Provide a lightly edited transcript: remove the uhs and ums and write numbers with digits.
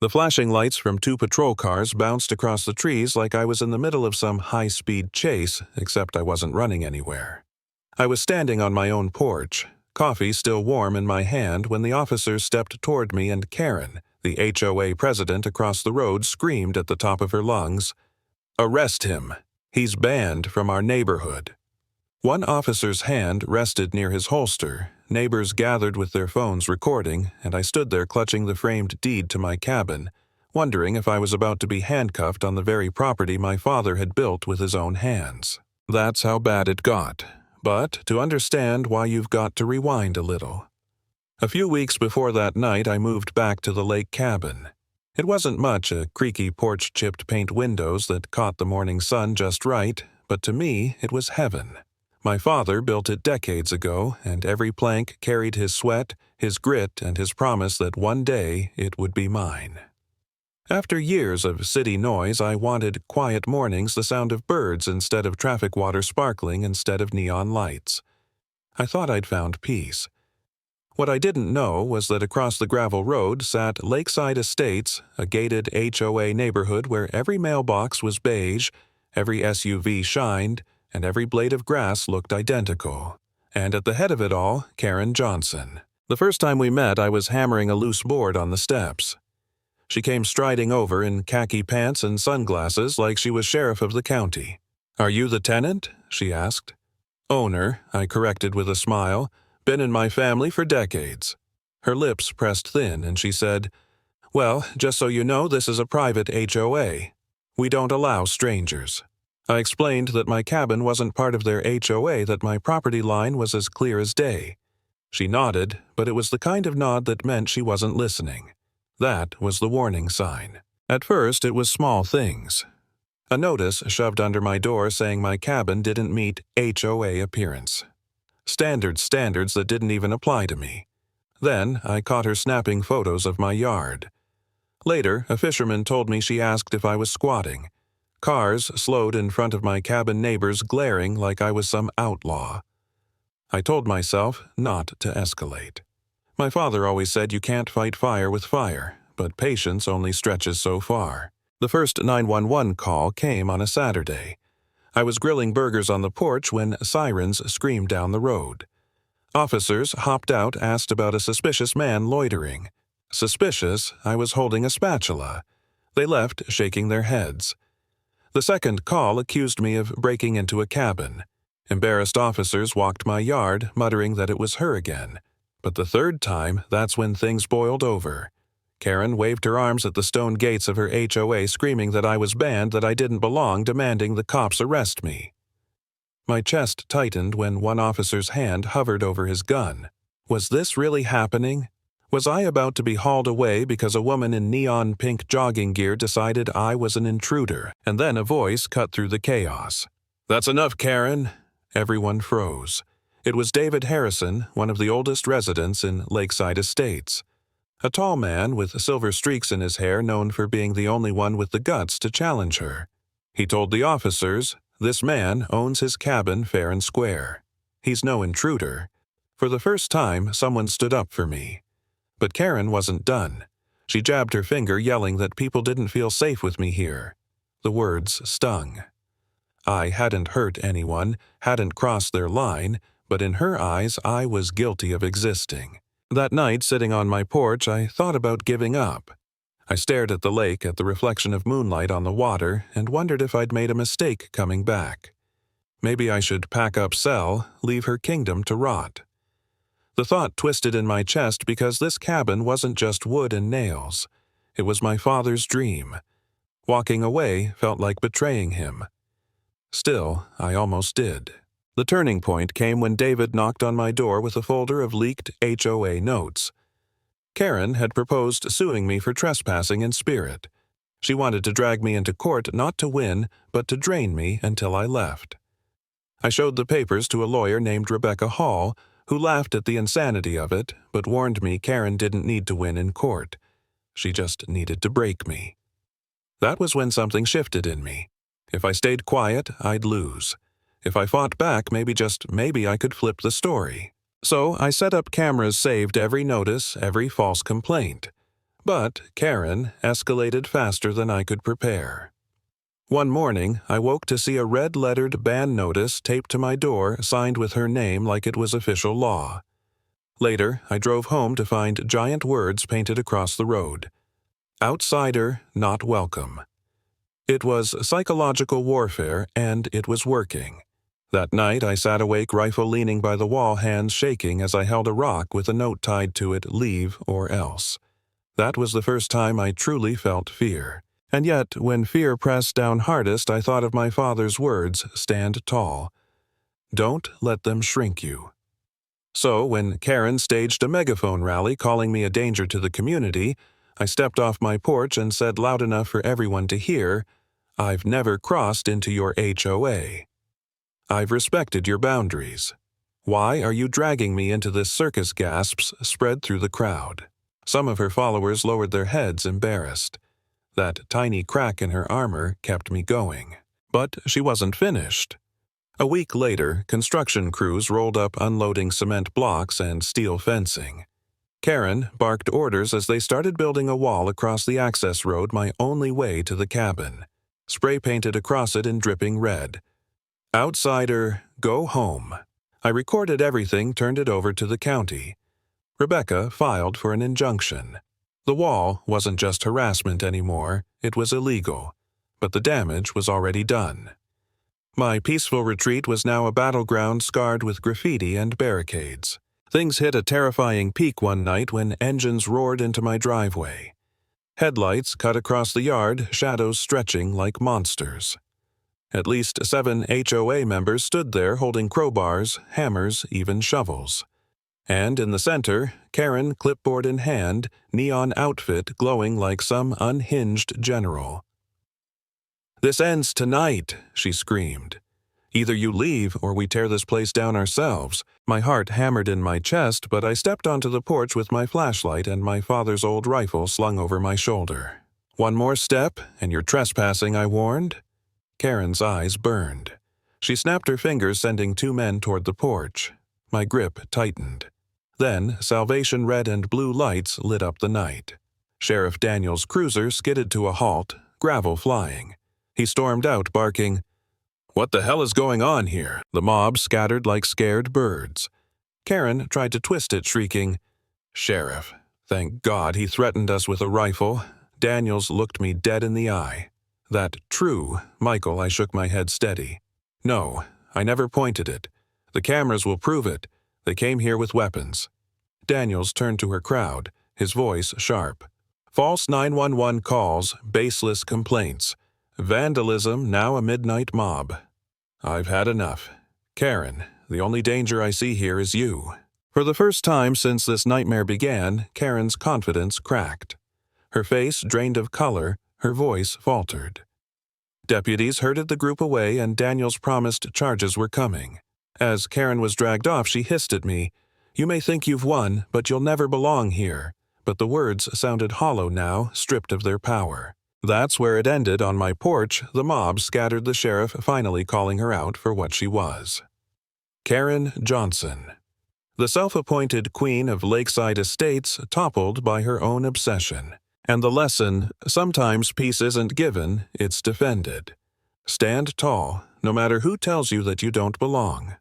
The flashing lights from 2 patrol cars bounced across the trees like I was in the middle of some high-speed chase, except I wasn't running anywhere. I was standing on my own porch, coffee still warm in my hand, when the officers stepped toward me and Karen, the HOA president across the road, screamed at the top of her lungs, "Arrest him! He's banned from our neighborhood." One officer's hand rested near his holster, neighbors gathered with their phones recording, and I stood there clutching the framed deed to my cabin, wondering if I was about to be handcuffed on the very property my father had built with his own hands. That's how bad it got. But to understand why, you've got to rewind a little. A few weeks before that night, I moved back to the lake cabin. It wasn't much, a creaky porch, chipped paint windows that caught the morning sun just right, but to me it was heaven. My father built it decades ago, and every plank carried his sweat, his grit, and his promise that one day it would be mine. After years of city noise, I wanted quiet mornings, the sound of birds instead of traffic water sparkling instead of neon lights. I thought I'd found peace. What I didn't know was that across the gravel road sat Lakeside Estates, a gated HOA neighborhood where every mailbox was beige, every SUV shined, and every blade of grass looked identical. And at the head of it all, Karen Johnson. The first time we met, I was hammering a loose board on the steps. She came striding over in khaki pants and sunglasses like she was sheriff of the county. "Are you the tenant?" she asked. "Owner," I corrected with a smile. "Been in my family for decades." Her lips pressed thin, and she said, "Well, just so you know, this is a private HOA. We don't allow strangers." I explained that my cabin wasn't part of their HOA, that my property line was as clear as day. She nodded, but it was the kind of nod that meant she wasn't listening. That was the warning sign. At first, it was small things. A notice shoved under my door saying my cabin didn't meet HOA appearance. Standards that didn't even apply to me. Then, I caught her snapping photos of my yard. Later, a fisherman told me she asked if I was squatting. Cars slowed in front of my cabin neighbors, glaring like I was some outlaw. I told myself not to escalate. My father always said you can't fight fire with fire, but patience only stretches so far. The first 911 call came on a Saturday. I was grilling burgers on the porch when sirens screamed down the road. Officers hopped out, asked about a suspicious man loitering. Suspicious, I was holding a spatula. They left, shaking their heads. The second call accused me of breaking into a cabin. Embarrassed officers walked my yard, muttering that it was her again. But the third time, that's when things boiled over. Karen waved her arms at the stone gates of her HOA, screaming that I was banned, that I didn't belong, demanding the cops arrest me. My chest tightened when one officer's hand hovered over his gun. Was this really happening? Was I about to be hauled away because a woman in neon pink jogging gear decided I was an intruder? And then a voice cut through the chaos. "That's enough, Karen." Everyone froze. It was David Harrison, one of the oldest residents in Lakeside Estates. A tall man with silver streaks in his hair, known for being the only one with the guts to challenge her. He told the officers, "This man owns his cabin fair and square. He's no intruder." For the first time, someone stood up for me. But Karen wasn't done. She jabbed her finger, yelling that people didn't feel safe with me here. The words stung. I hadn't hurt anyone, hadn't crossed their line, but in her eyes I was guilty of existing. That night, sitting on my porch, I thought about giving up. I stared at the lake, at the reflection of moonlight on the water, and wondered if I'd made a mistake coming back. Maybe I should pack up Sel, leave her kingdom to rot. The thought twisted in my chest because this cabin wasn't just wood and nails. It was my father's dream. Walking away felt like betraying him. Still, I almost did. The turning point came when David knocked on my door with a folder of leaked HOA notes. Karen had proposed suing me for trespassing in spirit. She wanted to drag me into court not to win, but to drain me until I left. I showed the papers to a lawyer named Rebecca Hall, who laughed at the insanity of it, but warned me Karen didn't need to win in court. She just needed to break me. That was when something shifted in me. If I stayed quiet, I'd lose. If I fought back, maybe I could flip the story. So I set up cameras, saved every notice, every false complaint. But Karen escalated faster than I could prepare. One morning, I woke to see a red-lettered ban notice taped to my door signed with her name like it was official law. Later, I drove home to find giant words painted across the road. Outsider not welcome. It was psychological warfare, and it was working. That night, I sat awake, rifle leaning by the wall, hands shaking as I held a rock with a note tied to it, "Leave or else." That was the first time I truly felt fear. And yet, when fear pressed down hardest, I thought of my father's words, "Stand tall. Don't let them shrink you." So, when Karen staged a megaphone rally calling me a danger to the community, I stepped off my porch and said loud enough for everyone to hear, "I've never crossed into your HOA. I've respected your boundaries. Why are you dragging me into this circus?" Gasps spread through the crowd. Some of her followers lowered their heads, embarrassed. That tiny crack in her armor kept me going. But she wasn't finished. A week later, construction crews rolled up unloading cement blocks and steel fencing. Karen barked orders as they started building a wall across the access road, my only way to the cabin. Spray painted across it in dripping red. "Outsider, go home." I recorded everything, turned it over to the county. Rebecca filed for an injunction. The wall wasn't just harassment anymore, it was illegal. But the damage was already done. My peaceful retreat was now a battleground scarred with graffiti and barricades. Things hit a terrifying peak one night when engines roared into my driveway. Headlights cut across the yard, shadows stretching like monsters. At least 7 HOA members stood there holding crowbars, hammers, even shovels. And in the center, Karen, clipboard in hand, neon outfit glowing like some unhinged general. "This ends tonight," she screamed. "Either you leave or we tear this place down ourselves." My heart hammered in my chest, but I stepped onto the porch with my flashlight and my father's old rifle slung over my shoulder. "One more step, and you're trespassing," I warned. Karen's eyes burned. She snapped her fingers, sending 2 men toward the porch. My grip tightened. Then, Salvation red and blue lights lit up the night. Sheriff Daniels' cruiser skidded to a halt, gravel flying. He stormed out, barking, "What the hell is going on here?" The mob scattered like scared birds. Karen tried to twist it, shrieking, "Sheriff, thank God he threatened us with a rifle." Daniels looked me dead in the eye. "That true, Michael?" I shook my head steady. "No, I never pointed it. The cameras will prove it. They came here with weapons." Daniels turned to her crowd, his voice sharp. "False 911 calls, baseless complaints. Vandalism, now a midnight mob. I've had enough. Karen, the only danger I see here is you." For the first time since this nightmare began, Karen's confidence cracked. Her face drained of color, her voice faltered. Deputies herded the group away, and Daniels promised charges were coming. As Karen was dragged off, she hissed at me, "You may think you've won, but you'll never belong here." But the words sounded hollow now, stripped of their power. That's where it ended. On my porch, the mob scattered, the sheriff finally calling her out for what she was. Karen Johnson. The self-appointed queen of Lakeside Estates, toppled by her own obsession. And the lesson, sometimes peace isn't given, it's defended. Stand tall, no matter who tells you that you don't belong.